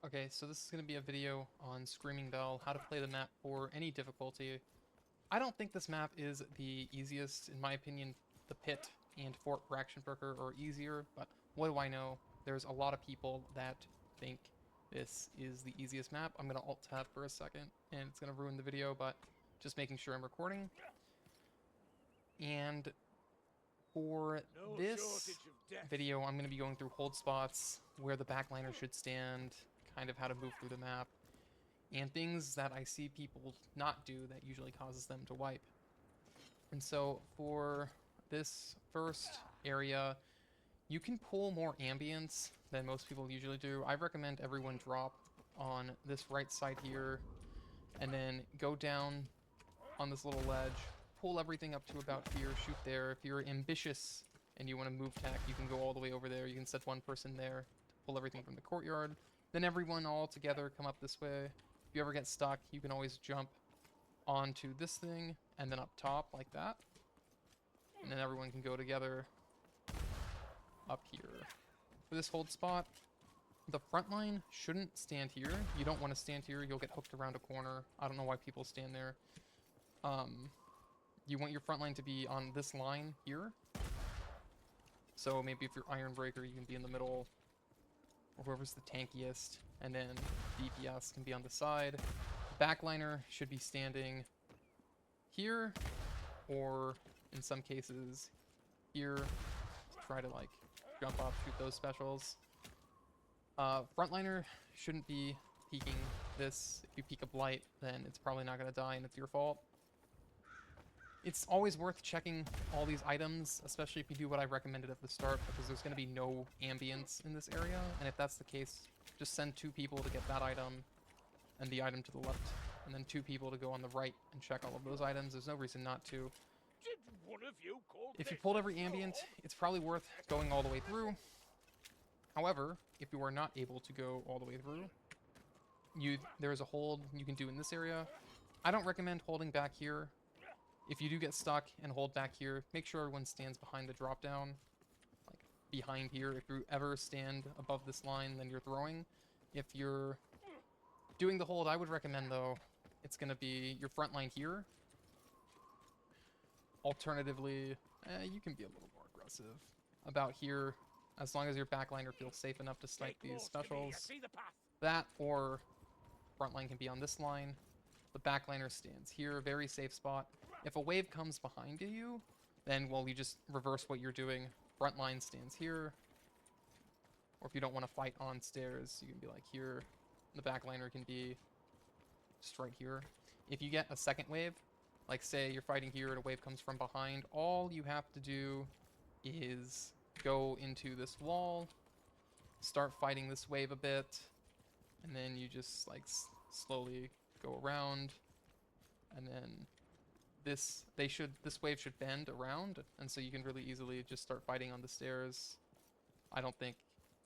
Okay, so this is going to be a video on Screaming Bell, how to play the map for any difficulty. I don't think this map is the easiest. In my opinion, the Pit and Fort Brackenberger are easier, but what do I know? There's a lot of people that think this is the easiest map. I'm going to Alt-Tab for a second, and it's going to ruin the video, but just making sure I'm recording. And for this video, I'm going to be going through hold spots, where the backliner should stand, kind of how to move through the map, and things that I see people not do that usually causes them to wipe. And so for this first area, you can pull more ambience than most people usually do. I recommend everyone drop on this right side here, and then go down on this little ledge, pull everything up to about here, shoot there. If you're ambitious and you want to move tech, you can go all the way over there. You can set one person there to pull everything from the courtyard. Then everyone all together come up this way. If you ever get stuck, you can always jump onto this thing and then up top like that. And then everyone can go together up here. For this hold spot, the front line shouldn't stand here. You don't want to stand here. You'll get hooked around a corner. I don't know why people stand there. You want your front line to be on this line here. So maybe if you're Iron Breaker, you can be in the middle, or whoever's the tankiest, and then DPS can be on the side. Backliner should be standing here, or in some cases here, to try to like jump up, shoot those specials. Frontliner shouldn't be peeking this. If you peek a blight, then it's probably not going to die and it's your fault. It's always worth checking all these items, especially if you do what I recommended at the start, because there's going to be no ambience in this area, and if that's the case, just send 2 people to get that item and the item to the left, and then 2 people to go on the right and check all of those items. There's no reason not to. If you pulled every ambient, it's probably worth going all the way through. However, if you are not able to go all the way through, there's a hold you can do in this area. I don't recommend holding back here. If you do get stuck and hold back here, make sure everyone stands behind the drop down, like behind here. If you ever stand above this line, then you're throwing. If you're doing the hold, I would recommend, though, it's going to be your front line here. Alternatively, you can be a little more aggressive about here, as long as your backliner feels safe enough to snipe these specials. That or frontline can be on this line. The backliner stands here, very safe spot. If a wave comes behind you, then, well, you just reverse what you're doing. Frontline stands here. Or if you don't want to fight on stairs, you can be like here. The backliner can be just right here. If you get a second wave, like say you're fighting here and a wave comes from behind, all you have to do is go into this wall, start fighting this wave a bit, and then you just like slowly go around, and then this wave should bend around, and so you can really easily just start fighting on the stairs. I don't think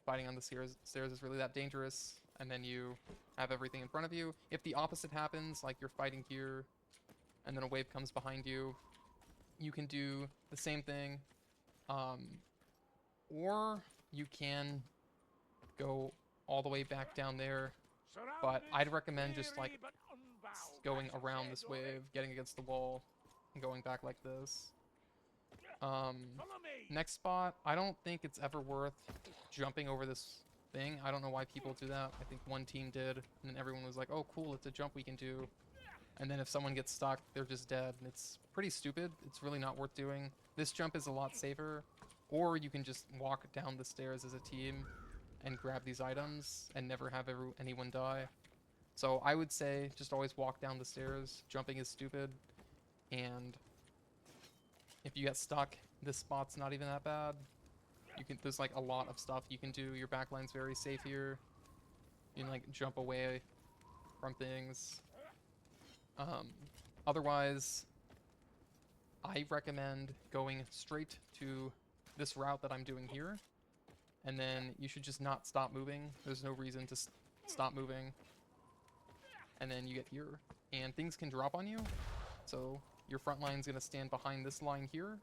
fighting on the stairs is really that dangerous, and then you have everything in front of you. If the opposite happens, like you're fighting here and then a wave comes behind you, you can do the same thing, or you can go all the way back down there, but I'd recommend just like going around this wave, getting against the wall, and going back like this. Next spot, I don't think it's ever worth jumping over this thing. I don't know why people do that. I think one team did, and then everyone was like, oh cool, it's a jump we can do. And then if someone gets stuck, they're just dead, and it's pretty stupid. It's really not worth doing. This jump is a lot safer, or you can just walk down the stairs as a team and grab these items and never have anyone die. So I would say just always walk down the stairs. Jumping is stupid, and if you get stuck, this spot's not even that bad. There's like a lot of stuff you can do. Your backline's very safe here. You can like jump away from things. Otherwise, I recommend going straight to this route that I'm doing here, and then you should just not stop moving. There's no reason to stop moving. And then you get here, and things can drop on you. So your front line's gonna stand behind this line here,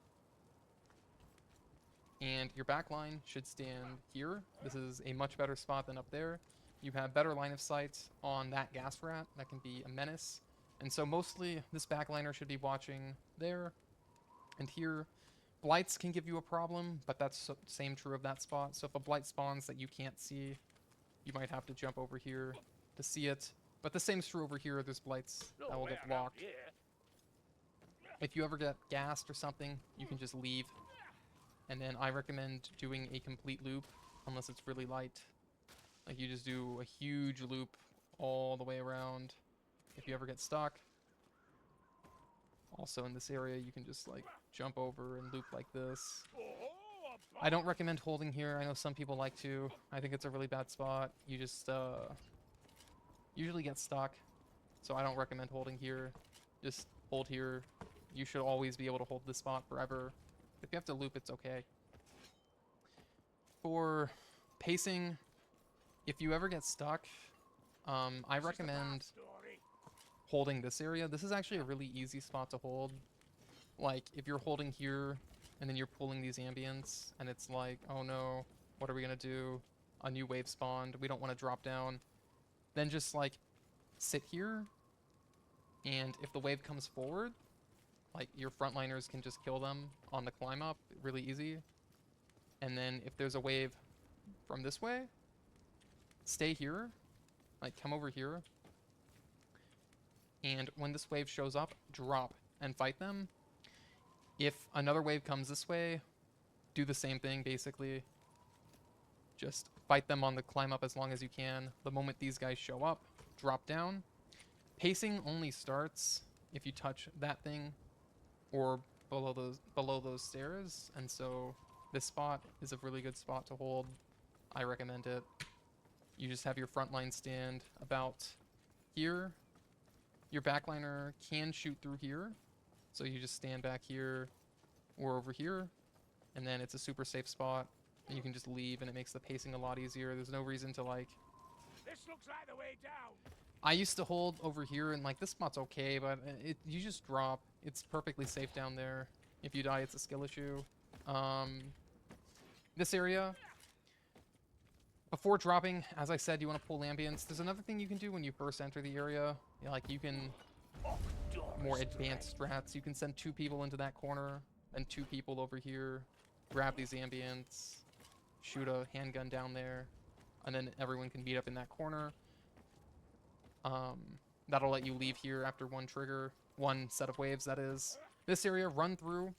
and your back line should stand here. This is a much better spot than up there. you have better line of sight on that gas rat that can be a menace. And so mostly this backliner should be watching there and here. Blights can give you a problem, but that's same true of that spot. So if a blight spawns that you can't see, you might have to jump over here to see it. But the same's true over here. There's blights that will get blocked. If you ever get gassed or something, you can just leave. And then I recommend doing a complete loop, unless it's really light. Like you just do a huge loop all the way around if you ever get stuck. Also in this area, you can just like jump over and loop like this. I don't recommend holding here. I know some people like to. I think it's a really bad spot. You just usually get stuck. So I don't recommend holding here. Just hold here. You should always be able to hold this spot forever. If you have to loop, it's okay. For pacing, if you ever get stuck, I recommend holding this area. This is actually a really easy spot to hold. Like, if you're holding here, and then you're pulling these ambients, and it's like, oh no, what are we gonna do? A new wave spawned, we don't want to drop down. Then just, like, sit here, and if the wave comes forward, like, your frontliners can just kill them on the climb up, really easy. And then if there's a wave from this way, stay here, like, come over here, and when this wave shows up, drop and fight them. If another wave comes this way, do the same thing, basically. Just fight them on the climb up as long as you can. The moment these guys show up, drop down. Pacing only starts if you touch that thing or below those stairs, and so this spot is a really good spot to hold. I recommend it. You just have your front line stand about here. Your backliner can shoot through here, so you just stand back here or over here, and then it's a super safe spot, and you can just leave, and it makes the pacing a lot easier. There's no reason to, like... This looks like the way down. I used to hold over here, and, like, this spot's okay, but you just drop. It's perfectly safe down there. If you die, it's a skill issue. This area... Before dropping, as I said, you want to pull ambience. There's another thing you can do when you first enter the area. Like, you can... More advanced strats. You can send 2 people into that corner, and 2 people over here. Grab these ambience. Shoot a handgun down there. And then everyone can meet up in that corner. That'll let you leave here after one trigger. One set of waves, that is. This area, run through.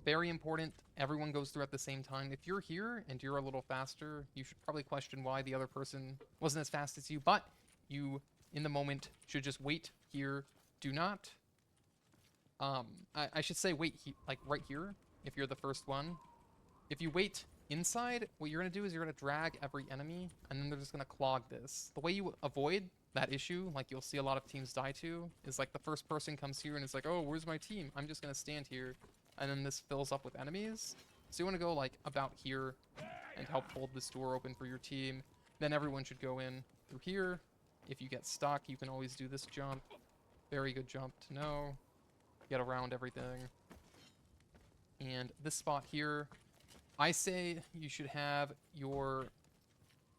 Very important. Everyone goes through at the same time. If you're here and you're a little faster, you should probably question why the other person wasn't as fast as you, but you, in the moment, should just wait here. Do not... I should say wait, like, right here, if you're the first one. If you wait inside, what you're going to do is you're going to drag every enemy, and then they're just going to clog this. The way you avoid that issue, like you'll see a lot of teams die to, is like the first person comes here and it's like, oh, where's my team? I'm just going to stand here. And then this fills up with enemies. So you want to go, like, about here and help hold this door open for your team. Then everyone should go in through here. If you get stuck, you can always do this jump. Very good jump to know. Get around everything. And this spot here, I say you should have your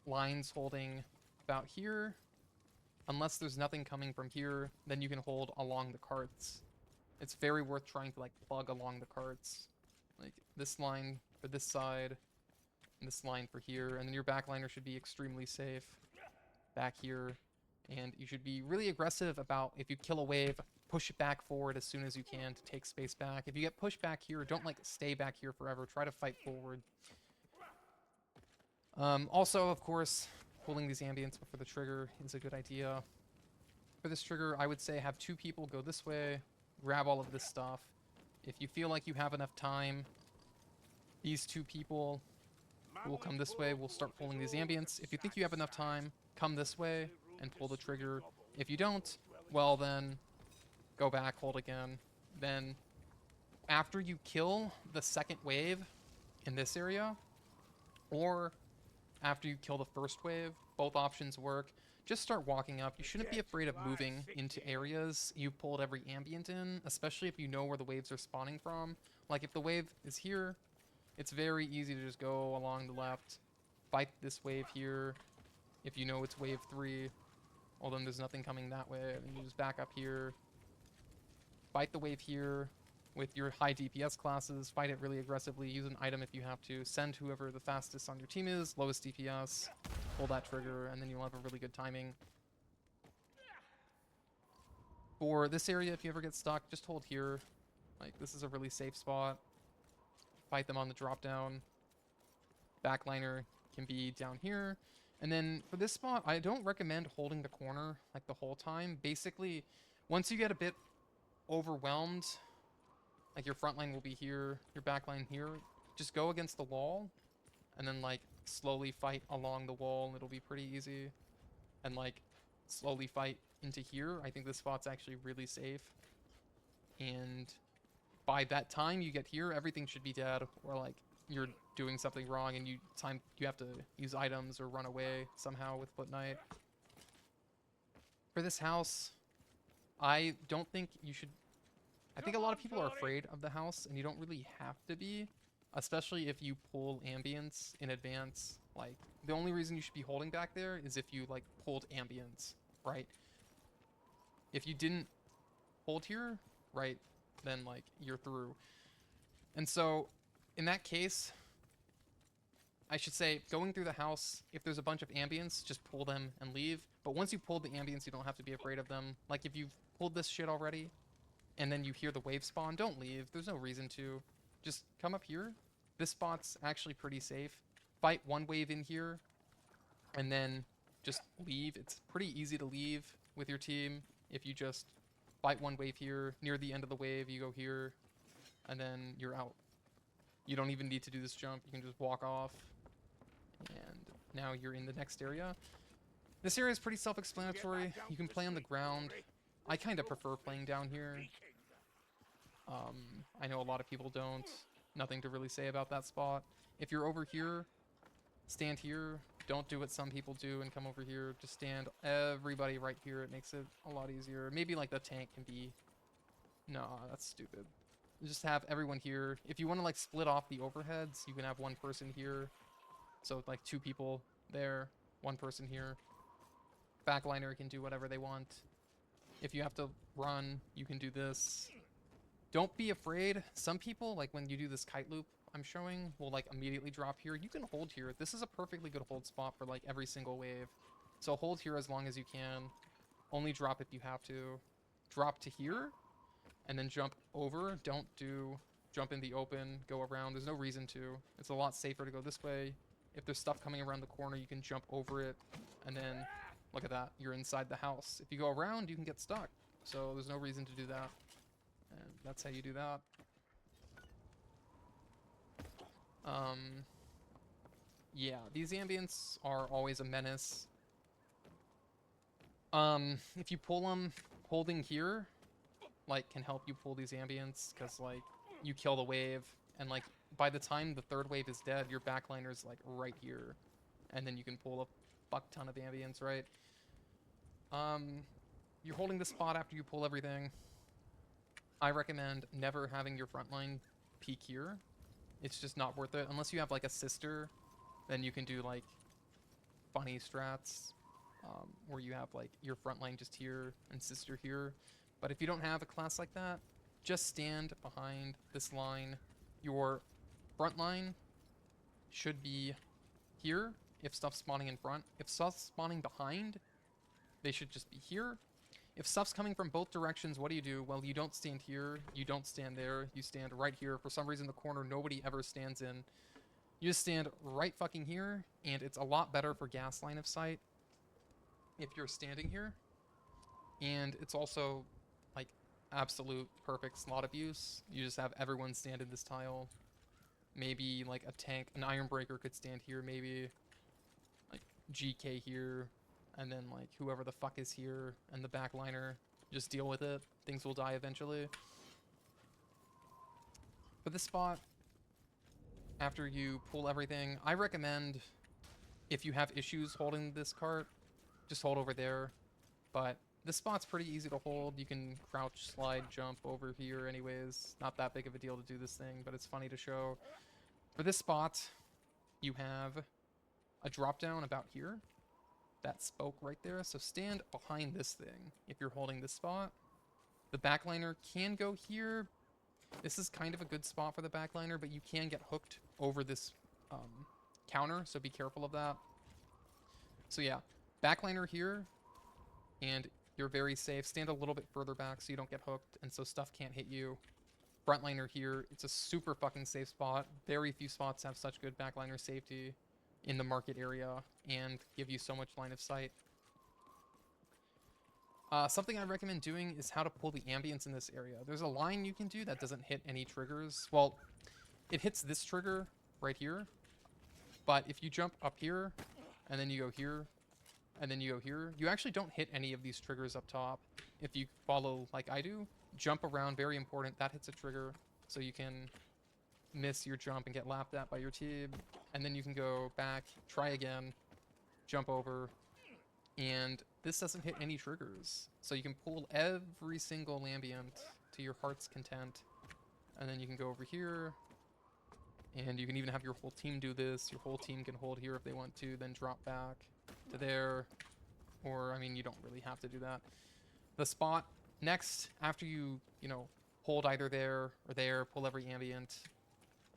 lines holding about here. Unless there's nothing coming from here, then you can hold along the carts. It's very worth trying to, like, plug along the carts. Like, this line for this side, and this line for here, and then your backliner should be extremely safe back here. And you should be really aggressive about, if you kill a wave, push it back forward as soon as you can to take space back. If you get pushed back here, don't, like, stay back here forever. Try to fight forward. Also, of course, pulling these ambients before the trigger is a good idea. For this trigger, I would say have 2 people go this way, grab all of this stuff. If you feel like you have enough time, these 2 people will come this way. We'll start pulling these ambients. If you think you have enough time, come this way and pull the trigger. If you don't, well then, go back, hold again. Then, after you kill the second wave in this area, or after you kill the first wave, both options work. Just start walking up. You shouldn't be afraid of moving into areas you pulled every ambient in, especially if you know where the waves are spawning from. Like, if the wave is here, it's very easy to just go along the left, fight this wave here, If you know it's wave 3, well then there's nothing coming that way, and you just back up here, fight the wave here with your high DPS classes, fight it really aggressively, use an item if you have to, send whoever the fastest on your team is, lowest DPS, pull that trigger, and then you'll have a really good timing. For this area, if you ever get stuck, just hold here. Like, this is a really safe spot. Fight them on the drop down. Backliner can be down here. And then for this spot, I don't recommend holding the corner like the whole time. Basically, once you get a bit overwhelmed, like your front line will be here, your back line here, just go against the wall and then like slowly fight along the wall and it'll be pretty easy. And like slowly fight into here. I think this spot's actually really safe. And by that time you get here, everything should be dead, or like you're doing something wrong and you have to use items or run away somehow with Foot Knight. For this house, I don't think you should. I think a lot of people are afraid of the house, and you don't really have to be, especially if you pull ambience in advance. Like, the only reason you should be holding back there is if you like pulled ambience, right? If you didn't hold here, right, then like you're through. And so in that case, I should say, going through the house, if there's a bunch of ambience, just pull them and leave. But once you pulled the ambience, you don't have to be afraid of them. Like, if you've pulled this shit already, and then you hear the wave spawn, don't leave. There's no reason to. Just come up here. This spot's actually pretty safe. Fight one wave in here, and then just leave. It's pretty easy to leave with your team if you just fight one wave here. Near the end of the wave, you go here, and then you're out. You don't even need to do this jump. You can just walk off. And now you're in the next area. This area is pretty self-explanatory. You can play on the ground. I kind of prefer playing down here. I know a lot of people don't. Nothing to really say about that spot. If you're over here, stand here. Don't do what some people do and come over here. Just stand everybody right here. It makes it a lot easier. Maybe like the tank can be... No, that's stupid. Just have everyone here. If you want to like split off the overheads, you can have one person here. So like 2 people there, 1 person here. Backliner can do whatever they want. If you have to run, you can do this. Don't be afraid. Some people, like when you do this kite loop I'm showing, will like immediately drop here. You can hold here. This is a perfectly good hold spot for like every single wave. So hold here as long as you can. Only drop if you have to. Drop to here, and then jump over. Don't do jump in the open, go around. There's no reason to. It's a lot safer to go this way. If there's stuff coming around the corner, you can jump over it, and then look at that. You're inside the house. If you go around, you can get stuck. So there's no reason to do that. And that's how you do that. Yeah, these ambients are always a menace. If you pull them, holding here, like, can help you pull these ambients, because, like, you kill the wave, and, like, by the time the 3rd wave is dead, your backliner's, like, right here, and then you can pull a fuck ton of ambients, right? You're holding the spot after you pull everything. I recommend never having your front line peek here. It's just not worth it. Unless you have, like, a sister, then you can do, like, funny strats, where you have, like, your front line just here and sister here. But if you don't have a class like that, just stand behind this line. Your front line should be here if stuff's spawning in front. If stuff's spawning behind, they should just be here. If stuff's coming from both directions, what do? Well, you don't stand here, you don't stand there, you stand right here. For some reason, the corner nobody ever stands in. You just stand right fucking here, and it's a lot better for gas line of sight if you're standing here. And it's also, like, absolute perfect slot abuse. You just have everyone stand in this tile. Maybe, like, a tank, an Iron Breaker could stand here, maybe. Like, GK here. And then, like, whoever the fuck is here, and the backliner, just deal with it. Things will die eventually. For this spot, after you pull everything, I recommend, if you have issues holding this cart, just hold over there. But this spot's pretty easy to hold. You can crouch, slide, jump over here anyways. Not that big of a deal to do this thing, but it's funny to show. For this spot, you have a drop down about here. that spoke right there. So stand behind this thing if you're holding this spot. The backliner can go here. This is kind of a good spot for the backliner, but you can get hooked over this counter, so be careful of that. So yeah, backliner here, and you're very safe. Stand a little bit further back so you don't get hooked, and so stuff can't hit you. Frontliner here, it's a super fucking safe spot. Very few spots have such good backliner safety in the market area and give you so much line of sight. Something I recommend doing is how to pull the ambience in this area. There's a line you can do that doesn't hit any triggers. Well, it hits this trigger right here, but if you jump up here, and then you go here, and then you go here, you actually don't hit any of these triggers up top. If you follow like I do, jump around, very important, that hits a trigger, so you can miss your jump and get laughed at by your team, and then you can go back, try again, jump over, and this doesn't hit any triggers. So you can pull every single ambient to your heart's content, and then you can go over here, and you can even have your whole team do this. Your whole team can hold here if they want to, then drop back to there, or, I mean, you don't really have to do that. The spot next, after you know, hold either there or there, pull every ambient,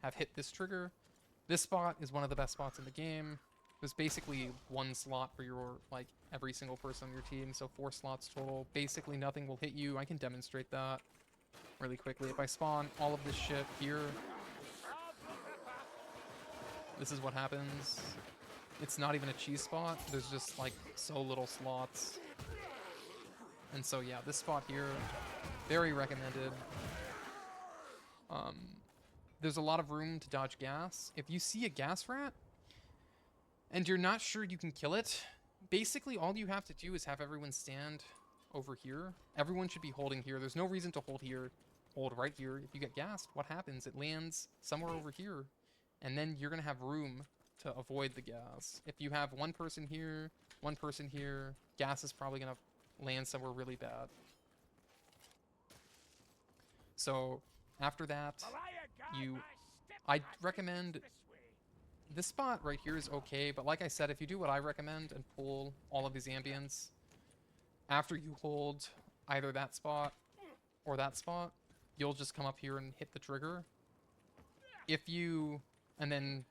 have hit this trigger, this spot is one of the best spots in the game. There's basically one slot for your, like, every single person on your team, so 4 slots total. Basically nothing will hit you. I can demonstrate that really quickly. If I spawn all of this shit here, this is what happens. It's not even a cheese spot. There's just, like, so little slots. And so, yeah, this spot here, very recommended. There's a lot of room to dodge gas. If you see a gas rat, and you're not sure you can kill it, basically all you have to do is have everyone stand over here. Everyone should be holding here. There's no reason to hold here. Hold right here. If you get gassed, what happens? It lands somewhere over here, and then you're going to have room to avoid the gas. If you have one person here, gas is probably going to land somewhere really bad. So after that, I'd recommend this spot right here is okay, but like I said, if you do what I recommend and pull all of these ambients, after you hold either that spot or that spot, you'll just come up here and hit the trigger. And then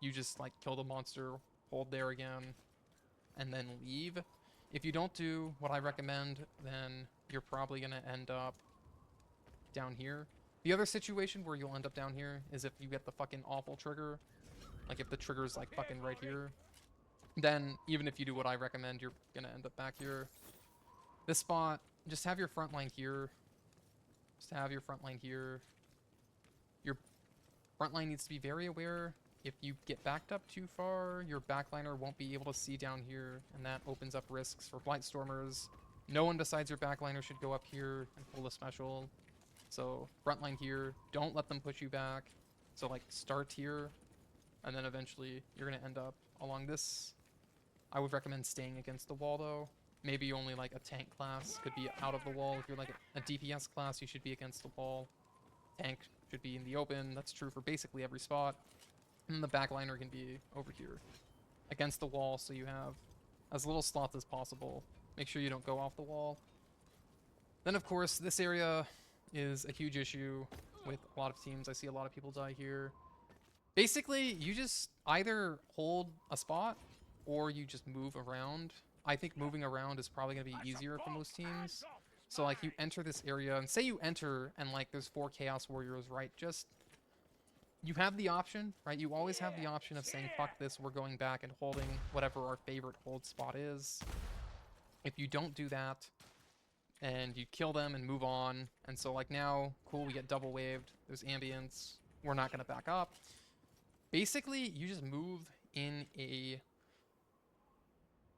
you just, like, kill the monster, hold there again, and then leave. If you don't do what I recommend, then you're probably gonna end up down here. The other situation where you'll end up down here is if you get the fucking awful trigger. Like, if the trigger's, like, fucking right here, then even if you do what I recommend, you're gonna end up back here. This spot, just have your front line here. Just have your front line here. Your front line needs to be very aware. If you get backed up too far, your backliner won't be able to see down here, and that opens up risks for Blightstormers. No one besides your backliner should go up here and pull a special. So, front line here. Don't let them push you back. So, like, start here, and then eventually you're going to end up along this. I would recommend staying against the wall, though. Maybe only, like, a tank class could be out of the wall. If you're, like, a DPS class, you should be against the wall. Tank should be in the open. That's true for basically every spot. And the backliner can be over here against the wall, so you have as little slots as possible. Make sure you don't go off the wall. Then, of course, this area is a huge issue with a lot of teams. I see a lot of people die here. Basically, you just either hold a spot or you just move around. I think moving around is probably going to be easier for most teams. So, like, you enter this area, and say you enter and, like, there's 4 Chaos Warriors, right? Just, you have the option, right? You always have the option of saying, fuck this, we're going back and holding whatever our favorite hold spot is. If you don't do that, and you kill them and move on, and so, like, now, cool, we get double waved, there's ambience, we're not going to back up. Basically, you just move in a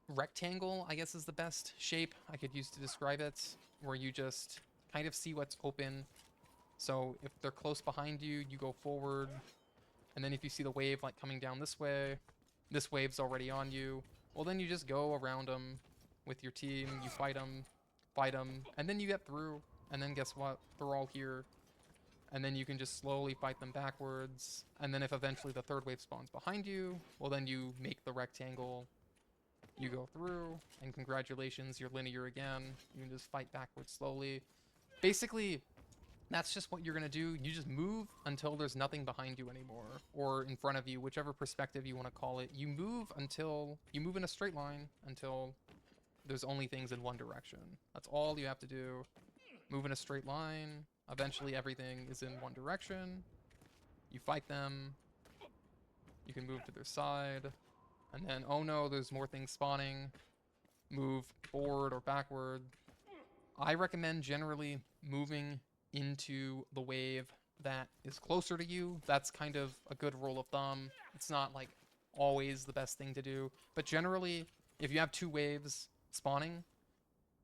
rectangle, I guess is the best shape I could use to describe it, where you just kind of see what's open. So if they're close behind you, you go forward, and then if you see the wave, like, coming down this way, this wave's already on you, well, then you just go around them with your team, you fight them, and then you get through, and then guess what? They're all here. And then you can just slowly fight them backwards. And then if eventually the third wave spawns behind you, well, then you make the rectangle You go through, and congratulations, you're linear again. You can just fight backwards slowly. Basically, that's just what you're going to do. You just move until there's nothing behind you anymore, or in front of you, whichever perspective you want to call it. You move in a straight line until there's only things in one direction. That's all you have to do. Move in a straight line. Eventually everything is in one direction. You fight them. You can move to their side. And then, oh no, there's more things spawning. Move forward or backward. I recommend generally moving into the wave that is closer to you. That's kind of a good rule of thumb. It's not like always the best thing to do. But generally, if you have two waves spawning,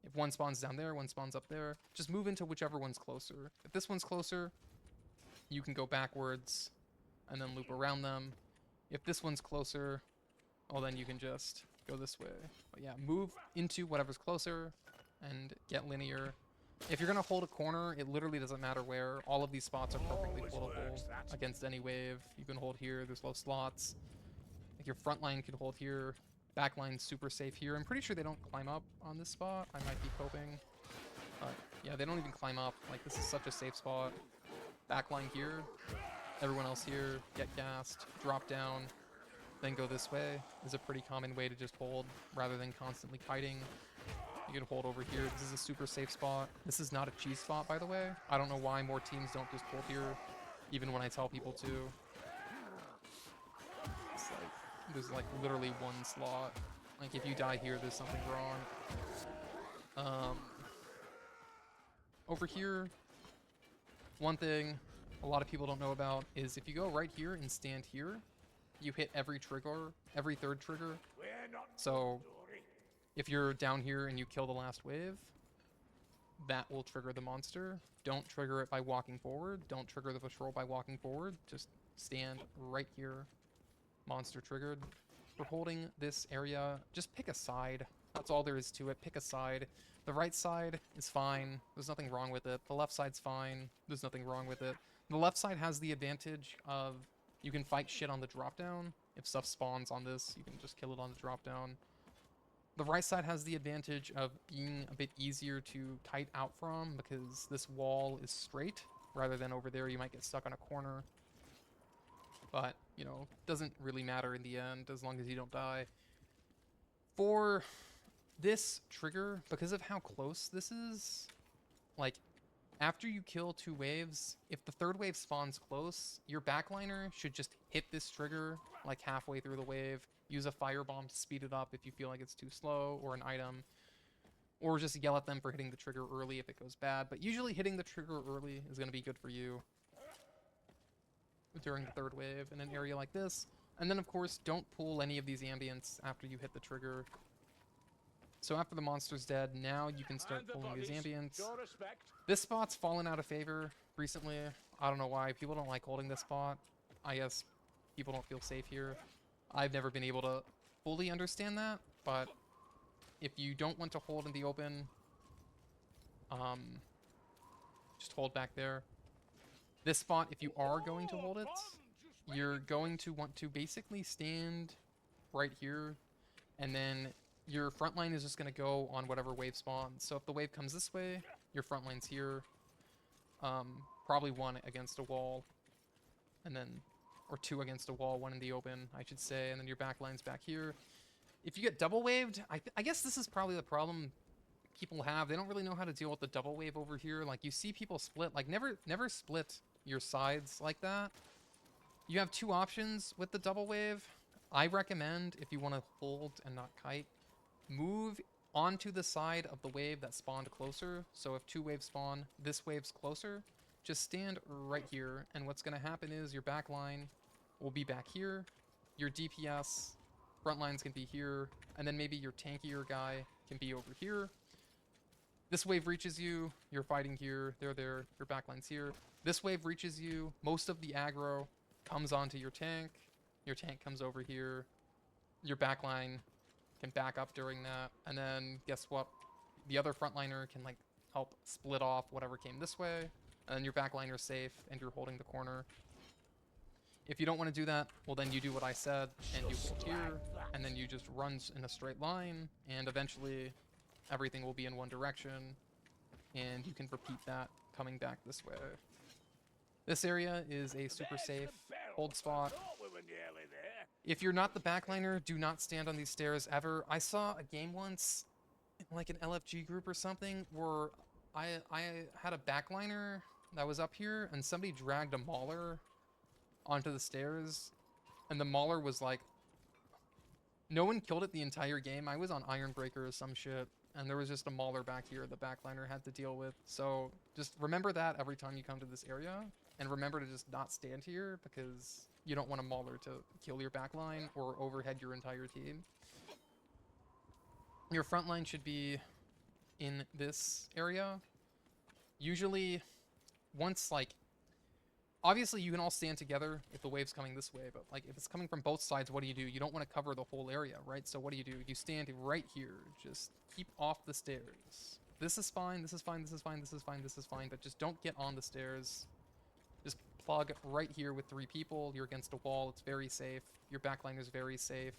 if one spawns down there, one spawns up there, just move into whichever one's closer. If this one's closer, you can go backwards and then loop around them. If this one's closer, well, then you can just go this way. But yeah, move into whatever's closer and get linear. If you're going to hold a corner, it literally doesn't matter where. All of these spots are perfectly holdable against any wave. You can hold here. There's low slots. Like your front line can hold here. Back line's super safe here. I'm pretty sure they don't climb up on this spot. I might be coping. But yeah, they don't even climb up. Like, this is such a safe spot. Back line here. Everyone else here. Get gassed. Drop down. Then go this way is a pretty common way to just hold rather than constantly kiting. You can hold over here. This is a super safe spot. This is not a cheese spot, by the way. I don't know why more teams don't just hold here, even when I tell people to. It's like, there's like literally one slot. Like, if you die here, there's something wrong. Over here, one thing a lot of people don't know about is if you go right here and stand here, you hit every trigger, every third trigger. So if you're down here and you kill the last wave, that will trigger the monster. Don't trigger it by walking forward. Don't trigger the patrol by walking forward. Just stand right here. Monster triggered. For holding this area, just pick a side. That's all there is to it. Pick a side. The right side is fine. There's nothing wrong with it. The left side's fine. There's nothing wrong with it. The left side has the advantage of you can fight shit on the drop down. If stuff spawns on this, you can just kill it on the drop down. The right side has the advantage of being a bit easier to kite out from because this wall is straight rather than over there you might get stuck on a corner. But, you know, doesn't really matter in the end as long as you don't die. For this trigger, because of how close this is, like, after you kill two waves, if the third wave spawns close, your backliner should just hit this trigger like halfway through the wave. Use a firebomb to speed it up if you feel like it's too slow, or an item. Or just yell at them for hitting the trigger early if it goes bad. But usually hitting the trigger early is going to be good for you during the third wave in an area like this. And then, of course, don't pull any of these ambients after you hit the trigger. So after the monster's dead, now you can start pulling these ambients. This spot's fallen out of favor recently. I don't know why. People don't like holding this spot. I guess people don't feel safe here. I've never been able to fully understand that, but if you don't want to hold in the open, just hold back there. This spot, if you are going to hold it, you're going to want to basically stand right here, and then your front line is just going to go on whatever wave spawns. So if the wave comes this way, your front line's here. Probably one against a wall, and then, or two against a wall, one in the open, I should say, and then your back line's back here. If you get double waved, I guess this is probably the problem people have. They don't really know how to deal with the double wave over here. Like, you see people split. Like, never split your sides like that. You have two options with the double wave. I recommend, if you want to hold and not kite, move onto the side of the wave that spawned closer. So if two waves spawn, this wave's closer. Just stand right here, and what's going to happen is your back line will be back here. Your DPS front lines can be here, and then maybe your tankier guy can be over here. This wave reaches you, you're fighting here, they're there, your back line's here. This wave reaches you, most of the aggro comes onto your tank comes over here, your back line can back up during that, and then guess what? The other frontliner can like help split off whatever came this way, and then your backliner's safe and you're holding the corner. If you don't want to do that, well then you do what I said, and you hold here, and then you just run in a straight line, and eventually everything will be in one direction, and you can repeat that coming back this way. This area is a super safe hold spot. If you're not the backliner, do not stand on these stairs ever. I saw a game once, in like an LFG group or something, where I had a backliner that was up here, and somebody dragged a mauler onto the stairs, and the mauler was like, no one killed it the entire game. I was on Ironbreaker or some shit, and there was just a mauler back here the backliner had to deal with. So just remember that every time you come to this area, and remember to just not stand here, because you don't want a mauler to kill your backline or overhead your entire team. Your front line should be in this area. Usually, once, like, obviously you can all stand together if the wave's coming this way, but like if it's coming from both sides, what do? You don't want to cover the whole area, right? So what do? You stand right here. Just keep off the stairs. This is fine, this is fine, this is fine, this is fine, this is fine, but just don't get on the stairs. Just plug right here with 3 people. You're against a wall. It's very safe. Your backline is very safe.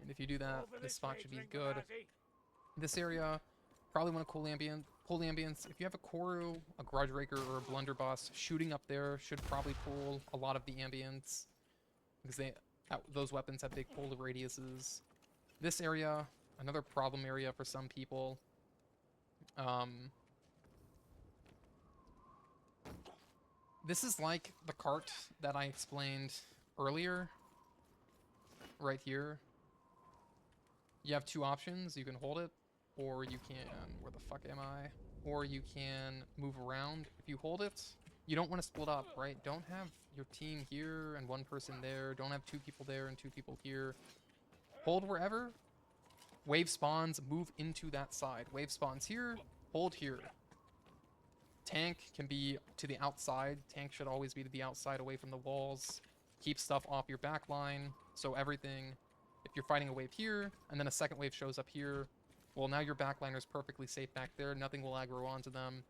And if you do that, this spot should be good. This area, probably want to cool ambience. If you have a Koru, a Grudge Raker, or a Blunderbuss, shooting up there should probably pull a lot of the ambience, because those weapons have big pull radiuses. This area, another problem area for some people. This is like the cart that I explained earlier. Right here. You have 2 options. You can hold it, or you can, where the fuck am I? Or you can move around. If you hold it, you don't want to split up, right? Don't have your team here and 1 person there. Don't have 2 people there and 2 people here. Hold wherever. Wave spawns, move into that side. Wave spawns here, hold here. Tank can be to the outside. Tank should always be to the outside, away from the walls. Keep stuff off your back line. So everything, if you're fighting a wave here, and then a second wave shows up here, well, now your backliner is perfectly safe back there. Nothing will aggro onto them.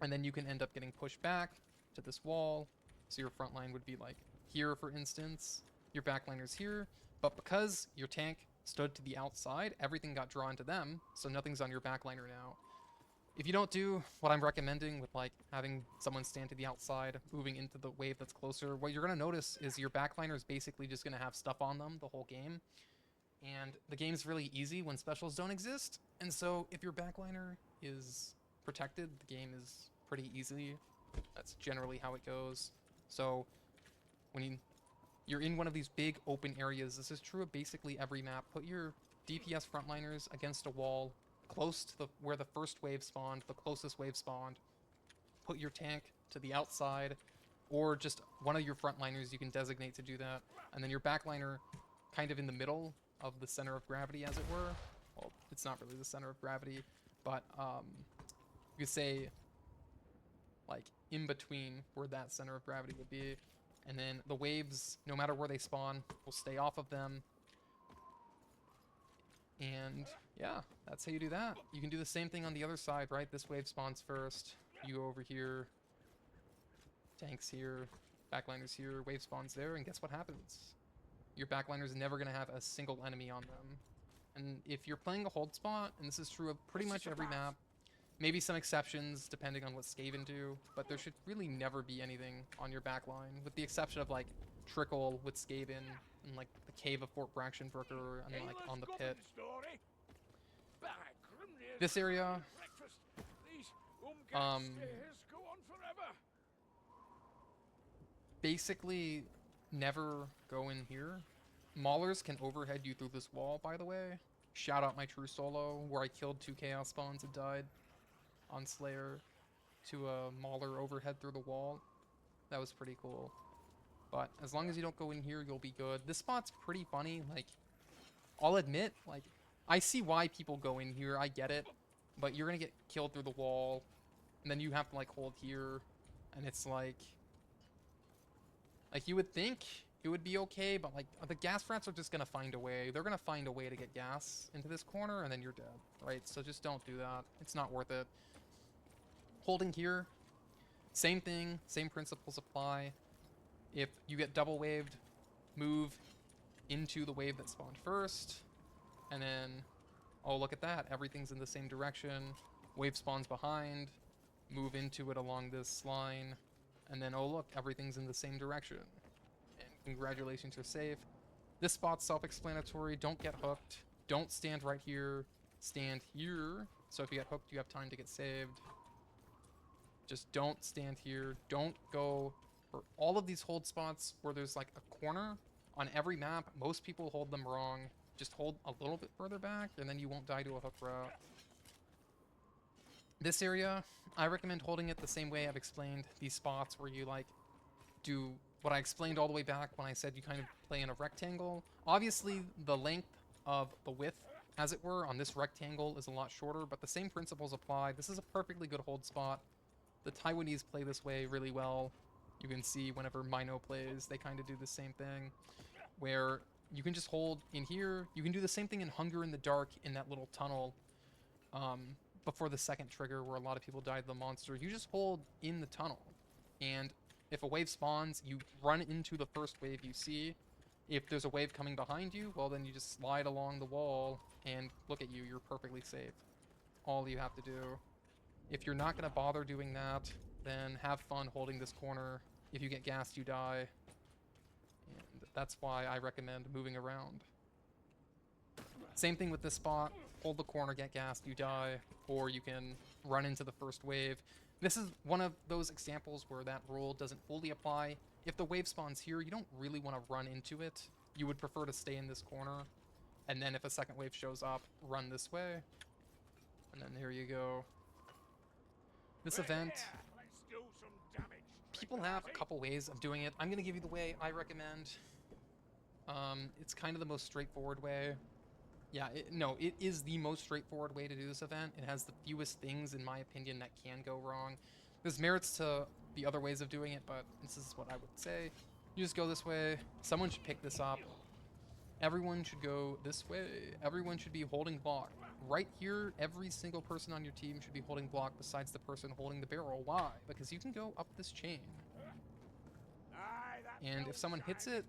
And then you can end up getting pushed back to this wall. So your front line would be like here, for instance. Your backliner's here. But because your tank stood to the outside, everything got drawn to them. So nothing's on your backliner now. If you don't do what I'm recommending with like having someone stand to the outside, moving into the wave that's closer, what you're going to notice is your backliner is basically just going to have stuff on them the whole game. And the game's really easy when specials don't exist. And so if your backliner is protected, the game is pretty easy. That's generally how it goes. So when you're in one of these big open areas, this is true of basically every map, put your DPS frontliners against a wall, close to where the first wave spawned, the closest wave spawned. Put your tank to the outside, or just one of your frontliners you can designate to do that. And then your backliner kind of in the middle of the center of gravity, as it were. Well, it's not really the center of gravity, but you could say like in between where that center of gravity would be. And then the waves, no matter where they spawn, will stay off of them. And yeah, that's how you do that. You can do the same thing on the other side, right? This wave spawns first. You go over here. Tanks here. Backliners here. Wave spawns there. And guess what happens? Your backliner's never going to have a single enemy on them. And if you're playing a hold spot, and this is true of pretty much every map, maybe some exceptions depending on what Skaven do, but there should really never be anything on your backline, with the exception of like Trickle with Skaven and like the cave of Fort Brackenbrooker and like on the pit. This area, basically never go in here. Maulers can overhead you through this wall, by the way. Shout out my true solo, where I killed 2 chaos spawns and died on Slayer to a Mauler overhead through the wall. That was pretty cool. But as long as you don't go in here, you'll be good. This spot's pretty funny. Like, I'll admit, like, I see why people go in here. I get it. But you're gonna get killed through the wall. And then you have to, like, hold here. And it's like you would think it would be okay, but, like, the gas rats are just gonna find a way. They're gonna find a way to get gas into this corner, and then you're dead, right? So just don't do that. It's not worth it. Holding here, same thing, same principles apply. If you get double waved, move into the wave that spawned first, and then, oh, look at that, everything's in the same direction. Wave spawns behind, move into it along this line, and then, oh, look, everything's in the same direction. And congratulations, you're safe. This spot's self-explanatory. Don't get hooked. Don't stand right here. Stand here. So if you get hooked, you have time to get saved. Just don't stand here. Don't go for all of these hold spots where there's like a corner on every map. Most people hold them wrong. Just hold a little bit further back and then you won't die to a hook route. This area, I recommend holding it the same way I've explained these spots where you like do what I explained all the way back when I said you kind of play in a rectangle. Obviously, the length of the width, as it were, on this rectangle is a lot shorter, but the same principles apply. This is a perfectly good hold spot. The Taiwanese play this way really well. You can see whenever Mino plays, they kind of do the same thing, where you can just hold in here. You can do the same thing in Hunger in the Dark in that little tunnel before the second trigger where a lot of people died to the monster. You just hold in the tunnel, and if a wave spawns, you run into the first wave you see. If there's a wave coming behind you, well, then you just slide along the wall, and look at you, you're perfectly safe. All you have to do. If you're not going to bother doing that, then have fun holding this corner. If you get gassed, you die. And that's why I recommend moving around. Same thing with this spot. Hold the corner, get gassed, you die. Or you can run into the first wave. This is one of those examples where that rule doesn't fully apply. If the wave spawns here, you don't really want to run into it. You would prefer to stay in this corner. And then if a second wave shows up, run this way. And then here you go. This event, people have a couple ways of doing it. I'm going to give you the way I recommend. It's kind of the most straightforward way. Yeah, it is the most straightforward way to do this event. It has the fewest things, in my opinion, that can go wrong. There's merits to the other ways of doing it, but this is what I would say. You just go this way. Someone should pick this up. Everyone should go this way. Everyone should be holding block. Right here, every single person on your team should be holding block besides the person holding the barrel. Why? Because you can go up this chain. And if someone hits it,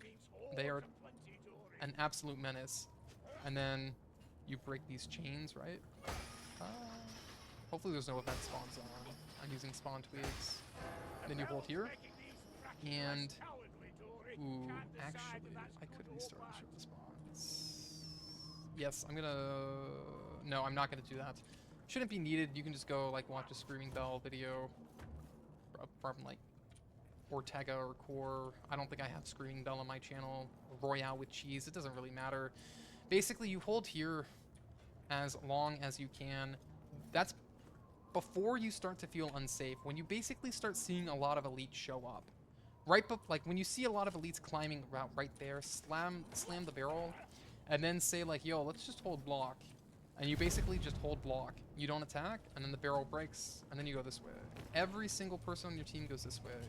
they are an absolute menace. And then you break these chains, right? Hopefully there's no event spawns on. I'm using spawn twigs. Then you hold here. And... ooh, actually, I could restart and show the spawns. Yes, I'm gonna... no, I'm not gonna do that. Shouldn't be needed. You can just go, like, watch a Screaming Bell video from, like, Ortega or Core. I don't think I have Screaming Bell on my channel. Royale with cheese. It doesn't really matter. Basically, you hold here as long as you can. That's before you start to feel unsafe. When you basically start seeing a lot of elites show up. Like when you see a lot of elites climbing route right there, slam the barrel, and then say like, yo, let's just hold block. And you basically just hold block. You don't attack, and then the barrel breaks, and then you go this way. Every single person on your team goes this way.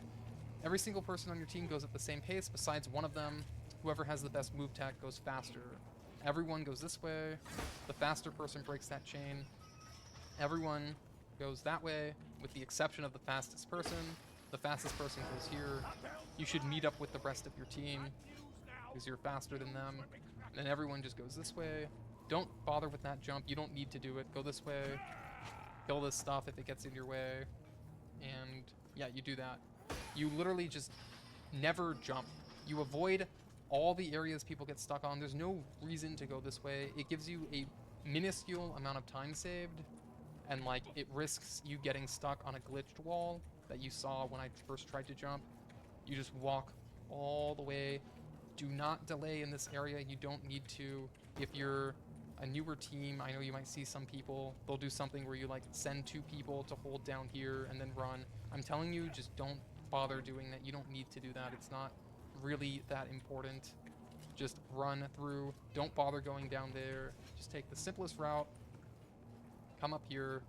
Every single person on your team goes at the same pace, besides one of them. Whoever has the best move tech goes faster. Everyone goes this way. The faster person breaks that chain. Everyone goes that way, with the exception of the fastest person. The fastest person goes here. You should meet up with the rest of your team, because you're faster than them. And then everyone just goes this way. Don't bother with that jump. You don't need to do it. Go this way. Kill this stuff if it gets in your way. And yeah, you do that. You literally just never jump. You avoid all the areas people get stuck on. There's no reason to go this way. It gives you a minuscule amount of time saved, and like it risks you getting stuck on a glitched wall that you saw when I first tried to jump. You just walk all the way. Do not delay in this area. You don't need to. If you're a newer team, I know you might see some people, they'll do something where you like send 2 people to hold down here and then run. I'm telling you, just don't bother doing that. You don't need to do that. It's not really that important. Just run through. Don't bother going down there. Just take the simplest route. Come up here.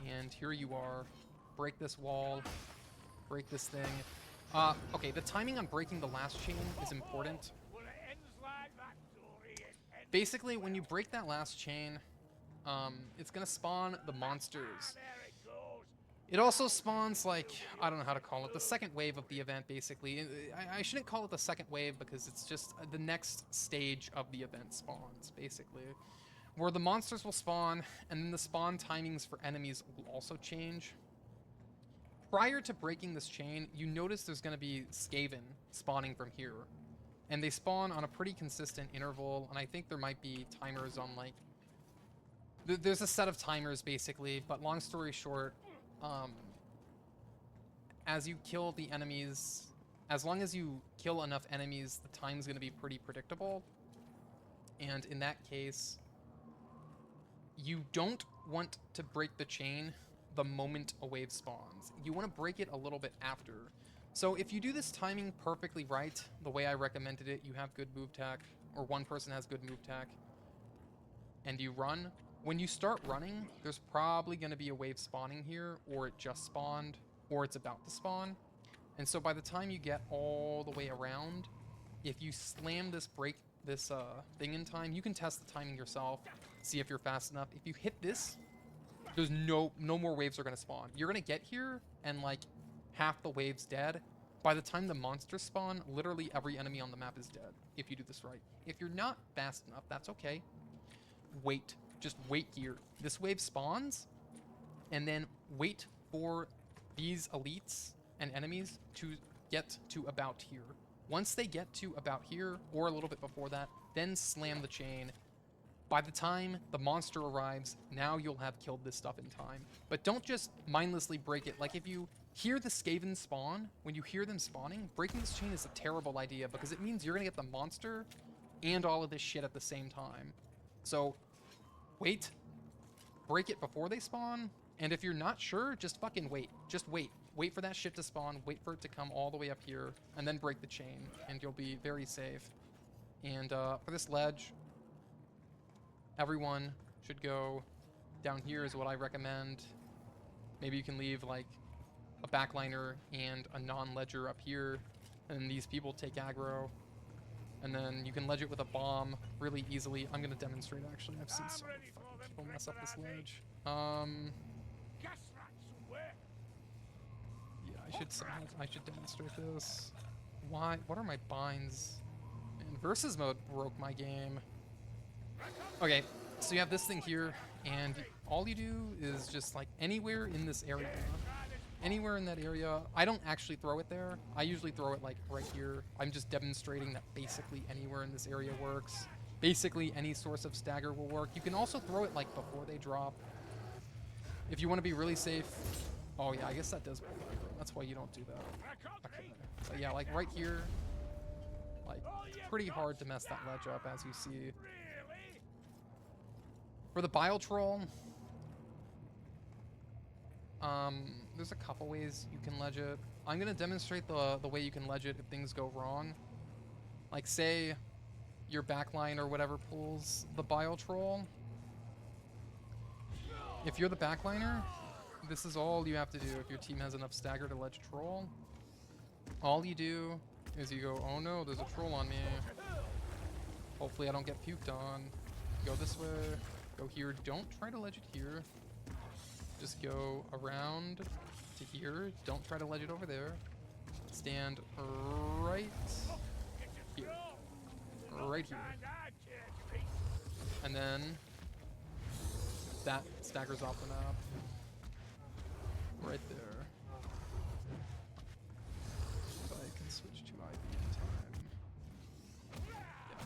And here you are. Break this wall. Break this thing. Okay, the timing on breaking the last chain is important. Basically, when you break that last chain, it's gonna spawn the monsters. It also spawns, like, I don't know how to call it, the second wave of the event, basically. I shouldn't call it the second wave because it's just the next stage of the event spawns, basically. Where the monsters will spawn, and then the spawn timings for enemies will also change. Prior to breaking this chain, you notice there's going to be Skaven spawning from here. And they spawn on a pretty consistent interval, and I think there might be timers on, like... There's a set of timers, basically, but long story short, as you kill the enemies... As long as you kill enough enemies, the time's going to be pretty predictable. And in that case, you don't want to break the chain the moment a wave spawns. You want to break it a little bit after. So if you do this timing perfectly right, the way I recommended it, you have good move tech, or one person has good move tech, and you run. When you start running, there's probably going to be a wave spawning here, or it just spawned, or it's about to spawn. And so by the time you get all the way around, if you slam this thing in time, you can test the timing yourself, see if you're fast enough. If you hit this, there's no more waves are going to spawn. You're going to get here, and like half the wave's dead. By the time the monsters spawn, literally every enemy on the map is dead, if you do this right. If you're not fast enough, that's okay. Wait. Just wait here. This wave spawns, and then wait for these elites and enemies to get to about here. Once they get to about here, or a little bit before that, then slam the chain. By the time the monster arrives, now you'll have killed this stuff in time. But don't just mindlessly break it. Like, if you hear the Skaven spawn, when you hear them spawning, breaking this chain is a terrible idea because it means you're going to get the monster and all of this shit at the same time. So, wait. Break it before they spawn. And if you're not sure, just fucking wait. Just wait. Wait for that shit to spawn. Wait for it to come all the way up here. And then break the chain. And you'll be very safe. And for this ledge, everyone should go down here is what I recommend. Maybe you can leave like a backliner and a non-ledger up here, and these people take aggro, and then you can ledge it with a bomb really easily. I'm gonna demonstrate actually. I've seen so many fucking people mess up this ledge. Yeah, I should demonstrate this. Why? What are my binds? Man, versus mode broke my game. Okay, so you have this thing here, and all you do is just like anywhere in this area, anywhere in that area. I don't actually throw it there. I usually throw it like right here. I'm just demonstrating that basically anywhere in this area works. Basically any source of stagger will work. You can also throw it like before they drop. If you want to be really safe. Oh yeah, I guess that does work. That's why you don't do that. Okay. So yeah, like right here. Like, it's pretty hard to mess that ledge up, as you see. For the Bile Troll, there's a couple ways you can ledge it. I'm going to demonstrate the way you can ledge it if things go wrong. Like, say your backline or whatever pulls the Bile Troll. If you're the backliner, this is all you have to do if your team has enough stagger to ledge a troll. All you do is you go, oh no, there's a troll on me. Hopefully I don't get puked on. Go this way. Go here. Don't try to ledge it here. Just go around to here. Don't try to ledge it over there. Stand right here. Right here. And then that staggers off the map. Right there. If I can switch to IV in time. Yeah.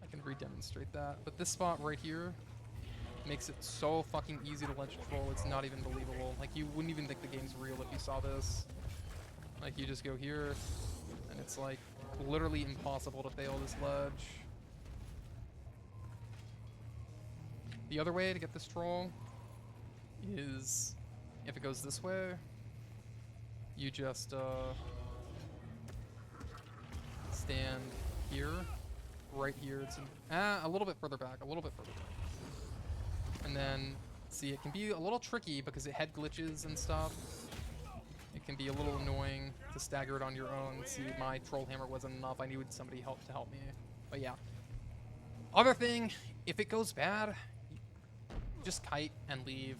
I can re-demonstrate that. But this spot right here makes it so fucking easy to ledge troll, it's not even believable. Like, you wouldn't even think the game's real if you saw this. Like, you just go here, and it's like literally impossible to fail this ledge. The other way to get this troll is, if it goes this way, you just stand here, right here. It's a little bit further back, And then, see, it can be a little tricky because it head glitches and stuff. It can be a little annoying to stagger it on your own. See, my troll hammer wasn't enough. I needed somebody to help me. But yeah. Other thing, if it goes bad, just kite and leave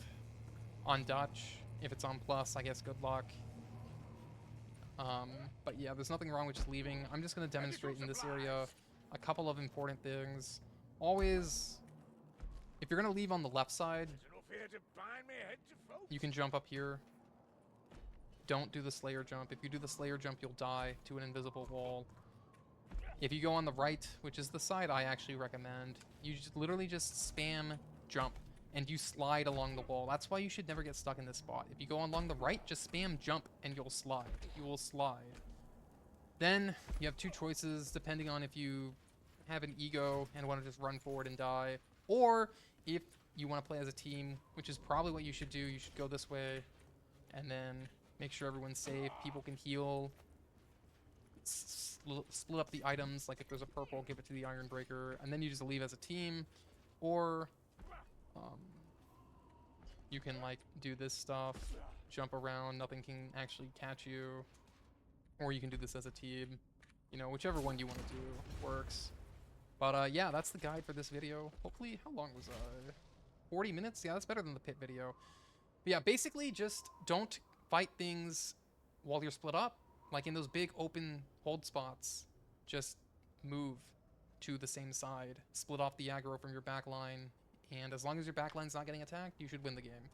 on Dutch. If it's on plus, I guess good luck. But yeah, there's nothing wrong with just leaving. I'm just going to demonstrate in this area a couple of important things. Always, if you're going to leave on the left side, There's enough here to bind me head to foot. you can jump up here. Don't do the Slayer jump. If you do the Slayer jump, you'll die to an invisible wall. If you go on the right, which is the side I actually recommend, you just literally just spam jump and you slide along the wall. That's why you should never get stuck in this spot. If you go along the right, just spam jump and you'll slide. You will slide. Then you have two choices depending on if you have an ego and want to just run forward and die, or if you want to play as a team, which is probably what you should do. You should go this way and then make sure everyone's safe, people can heal, split up the items, like if there's a purple, give it to the Iron Breaker, and then you just leave as a team. Or you can like do this stuff, jump around, nothing can actually catch you, or you can do this as a team. You know, whichever one you want to do works. But yeah, that's the guide for this video. Hopefully, how long was 40 minutes? Yeah, that's better than the pit video. But yeah, basically just don't fight things while you're split up. Like in those big open hold spots, just move to the same side, split off the aggro from your back line, and as long as your back line's not getting attacked, you should win the game.